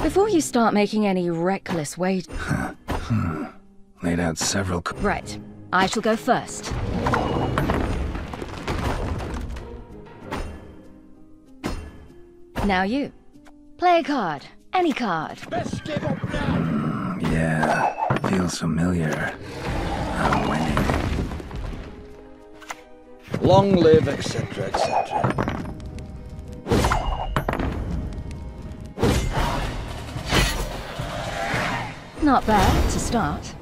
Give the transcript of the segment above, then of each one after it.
Before you start making any reckless wage... Laid out several... Right. I shall go first. Now you. Play a card. Any card. Best give up now. Yeah, feels familiar. I'm winning. Long live, etc., etc. Not bad to start.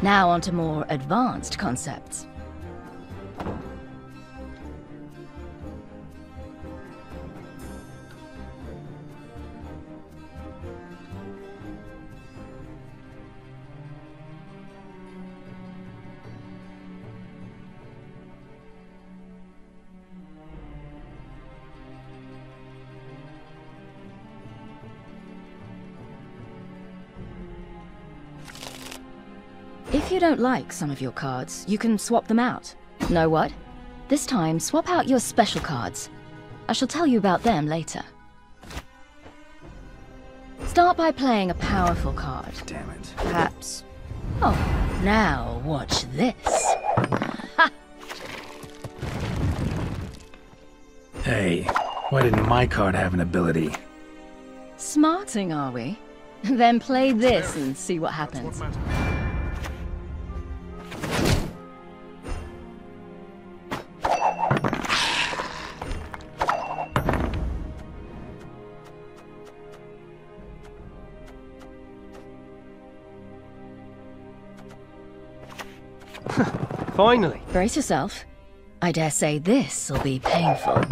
Now on to more advanced concepts. If you don't like some of your cards, you can swap them out. Know what? This time, swap out your special cards. I shall tell you about them later. Start by playing a powerful card. Damn it. Perhaps... Oh, now watch this. Ha! Hey, why didn't my card have an ability? Smarting, are we? Then play this and see what happens. Finally. Brace yourself. I dare say this'll be painful.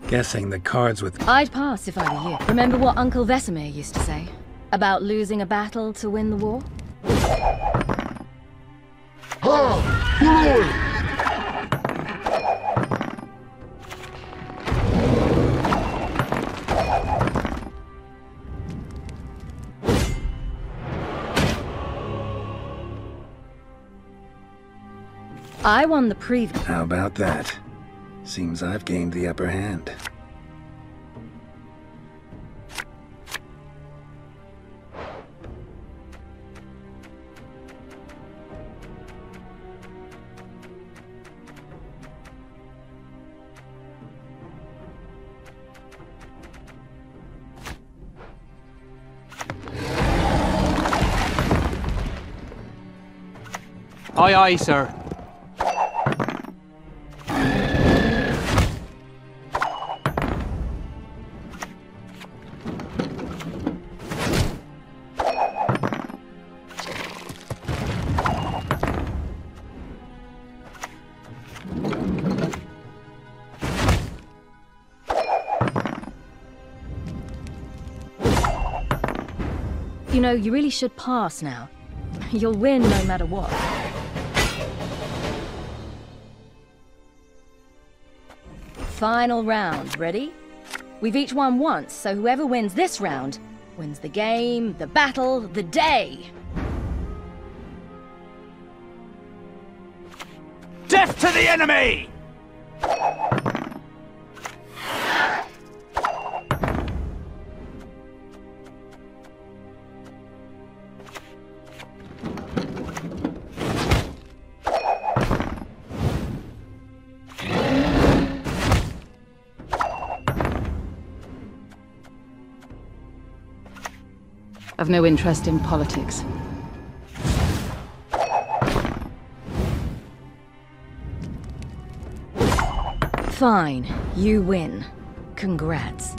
Guessing the cards with... I'd pass if I were you. Remember what Uncle Vesemir used to say? About losing a battle to win the war? I won the previous... How about that? Seems I've gained the upper hand. Aye, aye, sir. You know, you really should pass now. You'll win no matter what. Final round, ready? We've each won once, so whoever wins this round wins the game, the battle, the day! Death to the enemy! I've no interest in politics. Fine, you win. Congrats.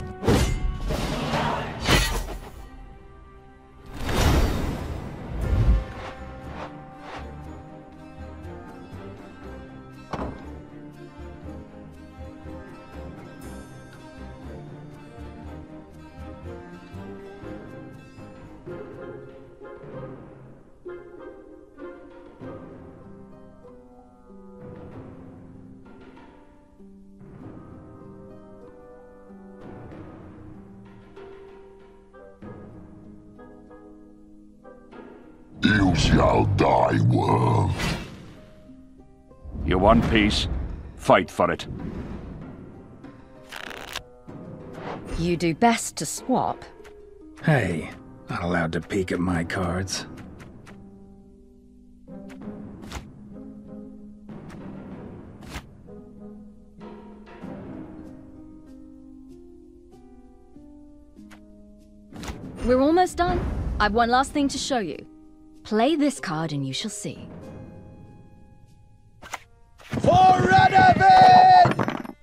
You shall die, worm. You want peace? Fight for it. You do best to swap. Hey, not allowed to peek at my cards. We're almost done. I've one last thing to show you. Play this card and you shall see. For Radovid!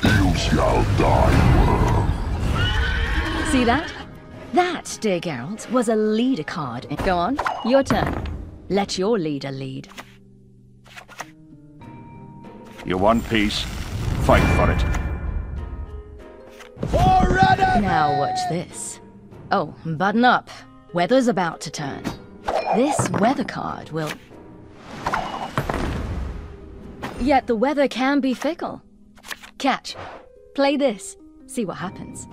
You shall die, worm. See that? That, dear Geralt, was a leader card. Go on, your turn. Let your leader lead. You want peace? Fight for it. For Radovid! Now watch this. Oh, button up. Weather's about to turn. This weather card will... Yet the weather can be fickle. Catch. Play this. See what happens.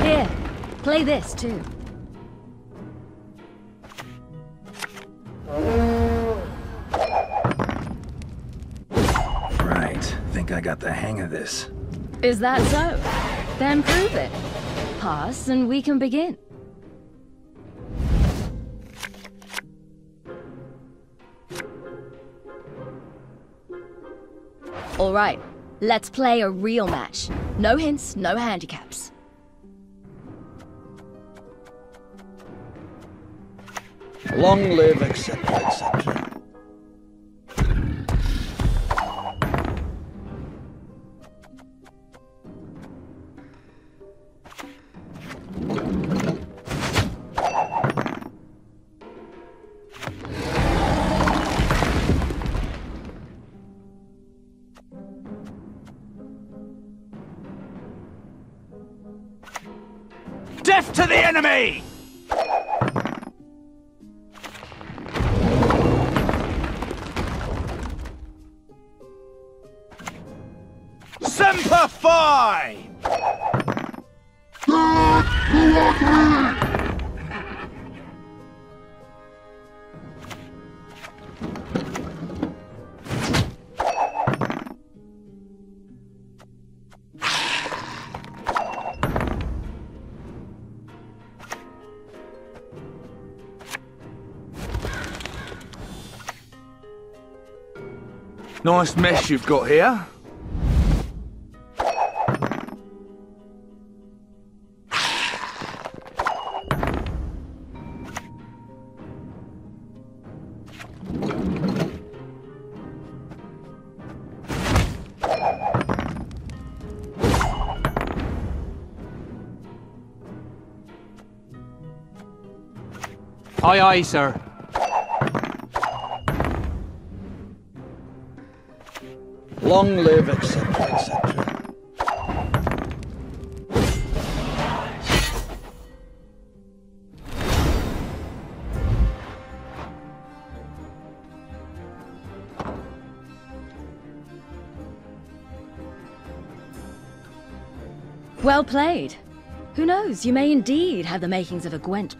Here. Play this too. Right. Think I got the hang of this. Is that so? Then prove it. Pass and we can begin. All right, let's play a real match. No hints, no handicaps. Long live, etc., etc. Death to the enemy! Semper Fi! Nice mess you've got here. Aye, aye, sir. Long live, etc., etc. Well played. Who knows, you may indeed have the makings of a Gwent